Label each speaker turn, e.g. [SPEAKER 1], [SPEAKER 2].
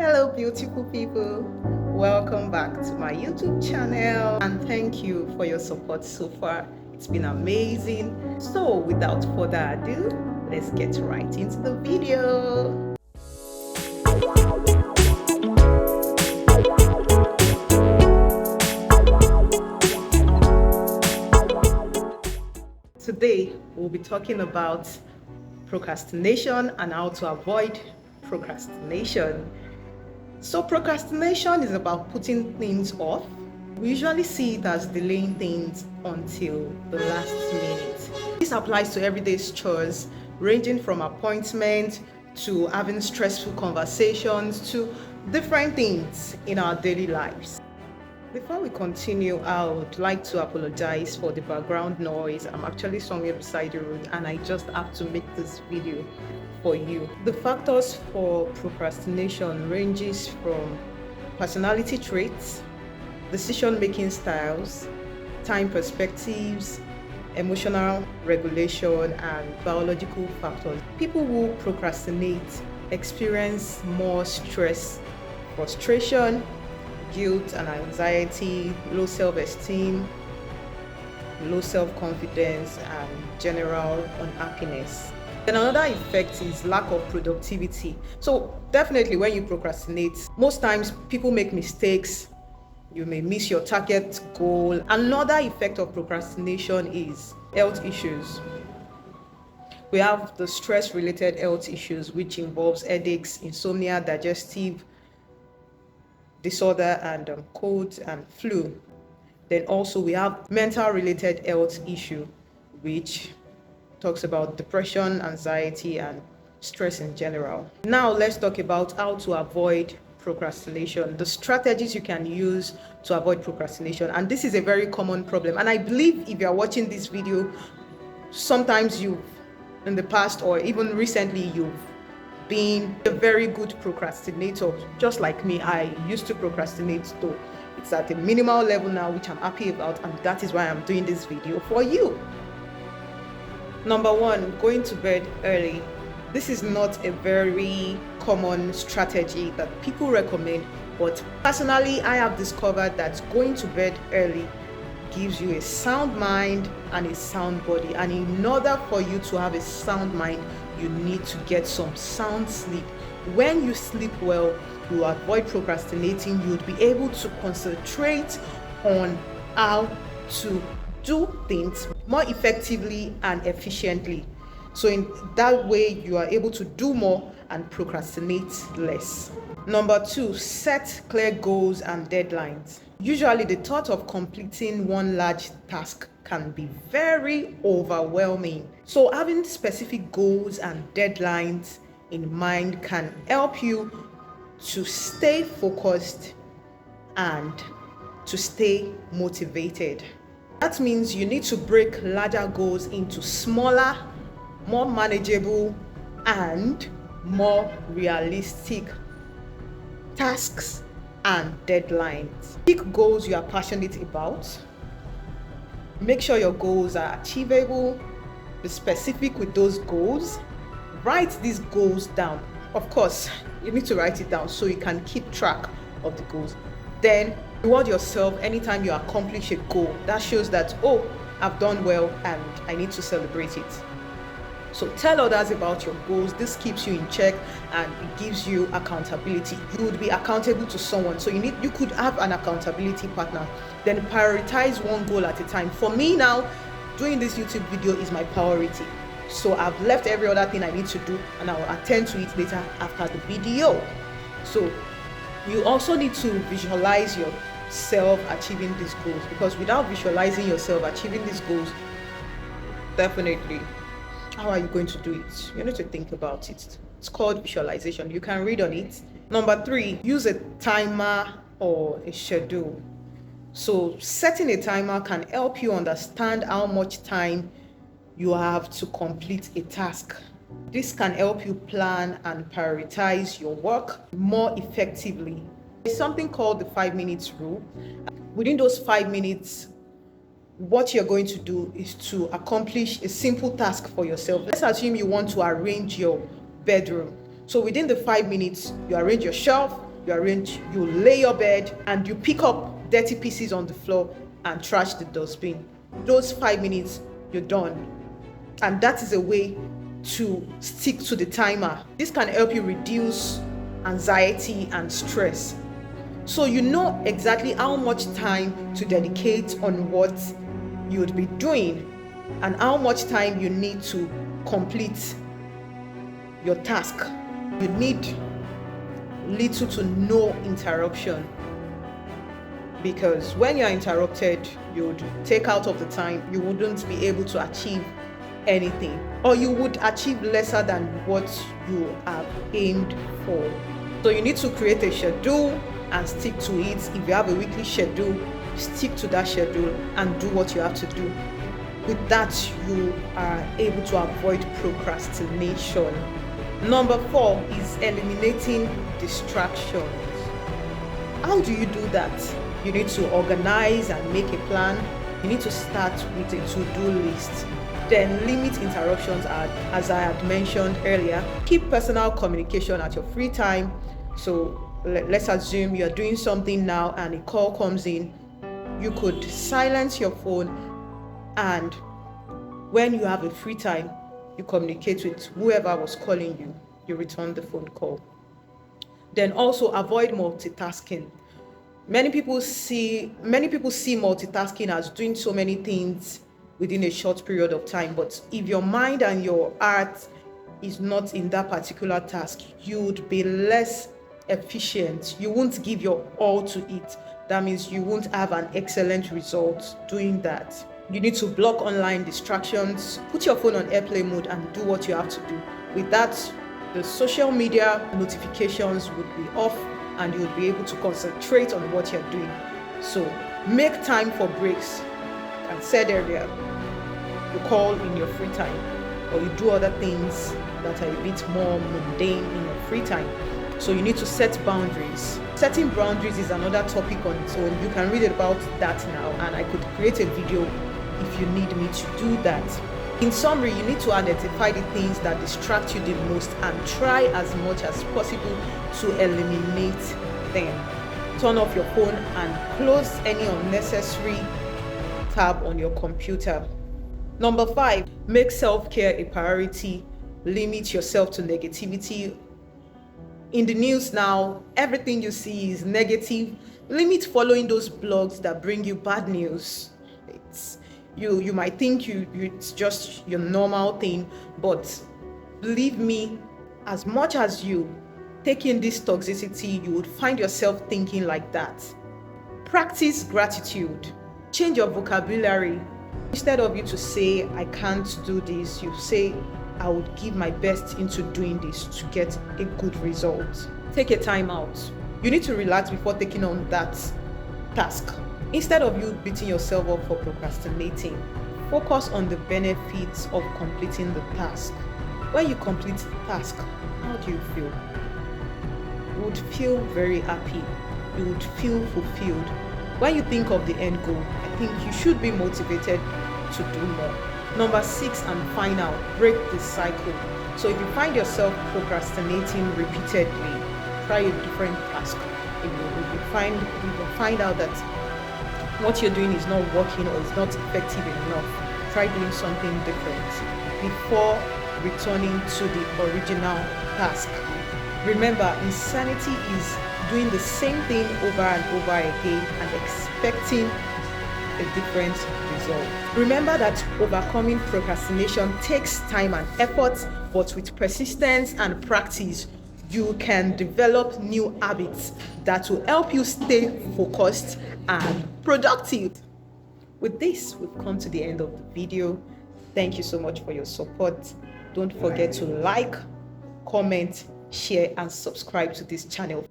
[SPEAKER 1] Hello beautiful people, welcome back to my YouTube channel and thank you for your support so far. It's been amazing. So without further ado, let's get right into the video. Today we'll be talking about procrastination and how to avoid procrastination. So procrastination is about putting things off. We usually see it as delaying things until the last minute. This applies to everyday chores, ranging from appointments to having stressful conversations to different things in our daily lives. Before we continue, I would like to apologize for the background noise. I'm actually somewhere beside the road and I just have to make this video for you. The factors for procrastination ranges from personality traits, decision-making styles, time perspectives, emotional regulation, and biological factors. People who procrastinate experience more stress, frustration, guilt and anxiety, low self-esteem, low self-confidence, and general unhappiness. Then another effect is lack of productivity. So definitely when you procrastinate, most times people make mistakes. You may miss your target goal. Another effect of procrastination is health issues. We have the stress-related health issues, which involves headaches, insomnia, digestive disorder, and colds and flu. Then also we have mental-related health issue, which talks about depression, anxiety, and stress in general. Now let's talk about how to avoid procrastination, the strategies you can use to avoid procrastination. And this is a very common problem. And I believe if you're watching this video, sometimes you've, in the past or even recently, you've been a very good procrastinator. Just like me, I used to procrastinate though. It's at a minimal level now, which I'm happy about, and that is why I'm doing this video for you. Number one, going to bed early. This is not a very common strategy that people recommend, but personally, I have discovered that going to bed early gives you a sound mind and a sound body. And in order for you to have a sound mind, you need to get some sound sleep. When you sleep well, you avoid procrastinating. You'd be able to concentrate on how to do things more effectively and efficiently. So in that way, you are able to do more and procrastinate less. Number two, set clear goals and deadlines. Usually the thought of completing one large task can be very overwhelming. So having specific goals and deadlines in mind can help you to stay focused and to stay motivated. That means you need to break larger goals into smaller, more manageable, and more realistic tasks and deadlines. Pick goals you are passionate about. Make sure your goals are achievable. Be specific with those goals. Write these goals down. Of course, you need to write it down so you can keep track of the goals. Then reward yourself anytime you accomplish a goal. That shows that, oh, I've done well and I need to celebrate it. So tell others about your goals. This keeps you in check and it gives you accountability. You would be accountable to someone. So you could have an accountability partner. Then prioritize one goal at a time. For me now, doing this YouTube video is my priority. So I've left every other thing I need to do and I'll attend to it later after the video. So you also need to visualize yourself achieving these goals, because without visualizing yourself achieving these goals, definitely, how are you going to do it? You need to think about it. It's called visualization. You can read on it. Number three, use a timer or a schedule. So setting a timer can help you understand how much time you have to complete a task. This can help you plan and prioritize your work more effectively. There's something called the 5 minutes rule. Within those 5 minutes, what you're going to do is to accomplish a simple task for yourself. Let's assume you want to arrange your bedroom. So within the 5 minutes, you arrange your shelf, you arrange, you lay your bed, and you pick up dirty pieces on the floor and trash the dustbin. Those 5 minutes, you're done. And that is a way to stick to the timer. This can help you reduce anxiety and stress. So you know exactly how much time to dedicate on what you would be doing and how much time you need to complete your task. You need little to no interruption, because when you're interrupted, you would take out of the time, you wouldn't be able to achieve anything, or you would achieve lesser than what you have aimed for. So you need to create a schedule and stick to it. If you have a weekly schedule, stick to that schedule and do what you have to do. With that, you are able to avoid procrastination. Number 4 is eliminating distractions. How do you do that? You need to organize and make a plan. You need to start with a to-do list. Then limit interruptions, as I had mentioned earlier. Keep personal communication at your free time. So let's assume you're doing something now and a call comes in. You could silence your phone, and when you have a free time, you communicate with whoever was calling you. You return the phone call. Then also avoid multitasking. Many people see multitasking as doing so many things within a short period of time. But if your mind and your heart is not in that particular task, you would be less efficient. You won't give your all to it. That means you won't have an excellent result doing that. You need to block online distractions. Put your phone on airplane mode and do what you have to do. With that, the social media notifications would be off and you would be able to concentrate on what you're doing. So make time for breaks. I said earlier, you call in your free time, or you do other things that are a bit more mundane in your free time. So you need to set boundaries. Setting boundaries is another topic on its own. You can read about that now, and I could create a video if you need me to do that. In summary, you need to identify the things that distract you the most and try as much as possible to eliminate them. Turn off your phone and close any unnecessary tab on your computer. Number 5, make self-care a priority. Limit yourself to negativity. In the news now, everything you see is negative. Limit following those blogs that bring you bad news. You might think it's just your normal thing, but believe me, as much as you take in this toxicity, you would find yourself thinking like that. Practice gratitude. Change your vocabulary. Instead of you to say, I can't do this, you say, I would give my best into doing this to get a good result. Take a time out. You need to relax before taking on that task. Instead of you beating yourself up for procrastinating, focus on the benefits of completing the task. When you complete the task, how do you feel? You would feel very happy. You would feel fulfilled. When you think of the end goal, I think you should be motivated to do more. Number 6 and final, break the cycle. So if you find yourself procrastinating repeatedly, try a different task. If you find out that what you're doing is not working or is not effective enough, try doing something different before returning to the original task. Remember, insanity is doing the same thing over and over again and expecting a different result. Remember that overcoming procrastination takes time and effort, but with persistence and practice, you can develop new habits that will help you stay focused and productive. With this, we've come to the end of the video. Thank you so much for your support. Don't forget to like, comment, share, and subscribe to this channel.